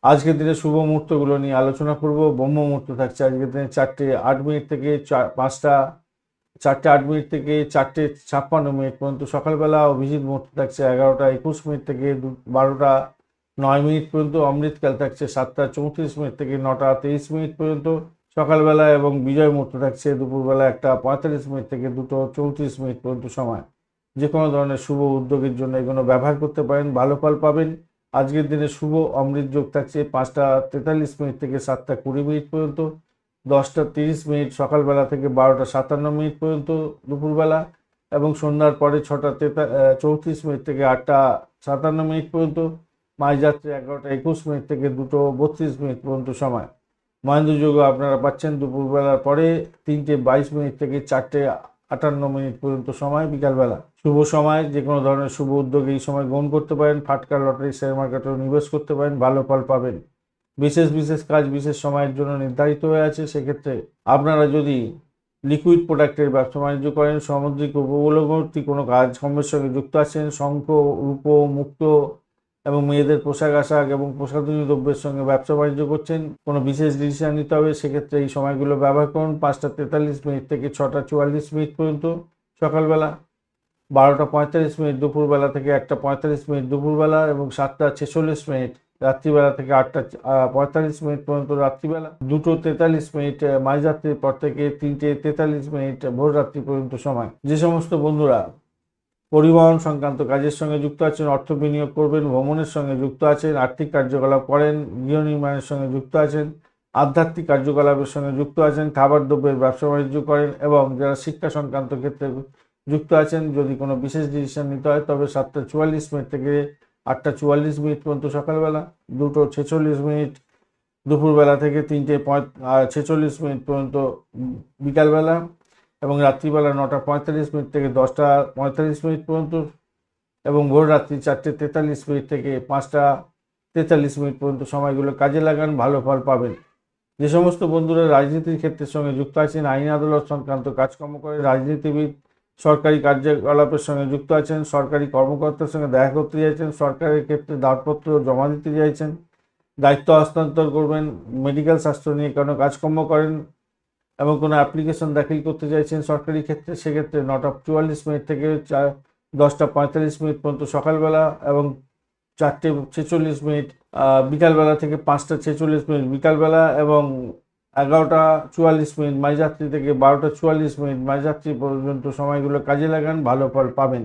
আজকের দিনে শুভ মুহূর্তগুলো নিয়ে আলোচনা করব। ব্রহ্ম মুহূর্ত থাকছে আজকের দিনে 4:08 থেকে 5টা 4:08 থেকে 4:56 পর্যন্ত সকালবেলা। অভিজিৎ মুহূর্ত থাকছে 11:21 থেকে 12:09 পর্যন্ত। অমৃতকাল থাকছে 7:34 থেকে 9:23 পর্যন্ত সকালবেলা, এবং বিজয় মুহূর্ত থাকছে দুপুরবেলা 1:45 থেকে 2:34 পর্যন্ত সময়। যে কোনো ধরনের শুভ উদ্যোগের জন্য এগুলো ব্যবহার করতে পারেন, ভালো ফল পাবেন। আজকের দিনে শুভ অমৃত যোগ থাকছে 5:43 থেকে 7:20 পর্যন্ত, 10:30 সকালবেলা থেকে 12:57 পর্যন্ত দুপুরবেলা, এবং সন্ধ্যার পরে 6:34 থেকে 8:57 পর্যন্ত। মাঝরাত্রে 11:21 থেকে 2:32 পর্যন্ত সময়। মহেন্দ্র যোগ আপনারা পাচ্ছেন দুপুরবেলার পরে 3:22 থেকে 4:58 পর্যন্ত সময় বিকালবেলা। শুভ সময়, যে কোনো ধরনের শুভ উদ্যোগে এই সময় গ্রহণ করতে পারেন। ফাটকা, লটারি, শেয়ার মার্কেটেও নিবেশ করতে পারেন, ভালো ফল পাবেন। বিশেষ বিশেষ কাজ বিশেষ সময়ের জন্য নির্ধারিত হয়ে আছে। সেক্ষেত্রে আপনারা যদি লিকুইড প্রোডাক্টের ব্যবসা বাণিজ্য করেন, সামুদ্রিক উপকূলবর্তী কোনো কাজকর্মের সঙ্গে যুক্ত আছেন, শঙ্খ, রূপ, মুক্ত এবং মেয়েদের পোশাক আশাক এবং প্রসাধনী দ্রব্যের সঙ্গে ব্যবসা বাণিজ্য করছেন, কোনো বিশেষ ডিসিশন নিতে হবে, সেক্ষেত্রে এই সময়গুলো ব্যবহার করুন। 5:43 থেকে 6:44 পর্যন্ত সকালবেলা, 12:45 দুপুরবেলা থেকে 1:45 দুপুরবেলা, এবং 7:46 রাত্রিবেলা থেকে 8:45 পর্যন্ত রাত্রিবেলা, 2:43 মাঝরাত্রির পর থেকে 3:43 ভোর রাত্রি পর্যন্ত সময়। যে সমস্ত বন্ধুরা পরিবহন সংক্রান্ত কাজের সঙ্গে যুক্ত আছেন, অর্থ বিনিয়োগ করবেন, ভ্রমণের সঙ্গে যুক্ত আছেন, আর্থিক কার্যকলাপ করেন, গৃহ নির্মাণের সঙ্গে যুক্ত আছেন, আধ্যাত্মিক কার্যকলাপের সঙ্গে যুক্ত আছেন, খাবার দ্রব্যের ব্যবসা বাণিজ্য করেন, এবং যারা শিক্ষা সংক্রান্ত ক্ষেত্রে যুক্ত আছেন, যদি কোনো বিশেষ ডিসিশন নিতে হয় তবে 7:44 থেকে 8:44 পর্যন্ত সকালবেলা, 2:46 দুপুরবেলা থেকে 3:46 পর্যন্ত বিকালবেলা, এবং রাত্রিবেলা 9:45 থেকে 10:45 পর্যন্ত, এবং ভোর রাত্রি 4:43 থেকে 5:43 পর্যন্ত সময়গুলো কাজে লাগান, ভালো ফল পাবেন। যে সমস্ত বন্ধুরা রাজনীতির ক্ষেত্রের সঙ্গে যুক্ত আছেন, আইন আদালত সংক্রান্ত কাজকর্ম করেন, রাজনীতিবিদ, সরকারি কার্যকলাপের সঙ্গে যুক্ত আছেন, সরকারি কর্মকর্তার সঙ্গে দেখা করতে চাইছেন, সরকারের ক্ষেত্রে দায়িত্বপত্র জমা দিতে চাইছেন, দায়িত্ব হস্তান্তর করবেন, মেডিকেল স্বাস্থ্য নিয়ে কোনো কাজকর্ম করেন এবং কোনো অ্যাপ্লিকেশন দাখিল করতে চাইছেন সরকারি ক্ষেত্রে, সেক্ষেত্রে 9:44 থেকে 10:45 পর্যন্ত সকালবেলা, এবং 4:46 বিকালবেলা থেকে 5:46 বিকালবেলা, এবং 11:44 মাঝরাত্রি থেকে 12:44 মাঝরাত্রি পর্যন্ত সময়গুলো কাজে লাগান, ভালো ফল পাবেন।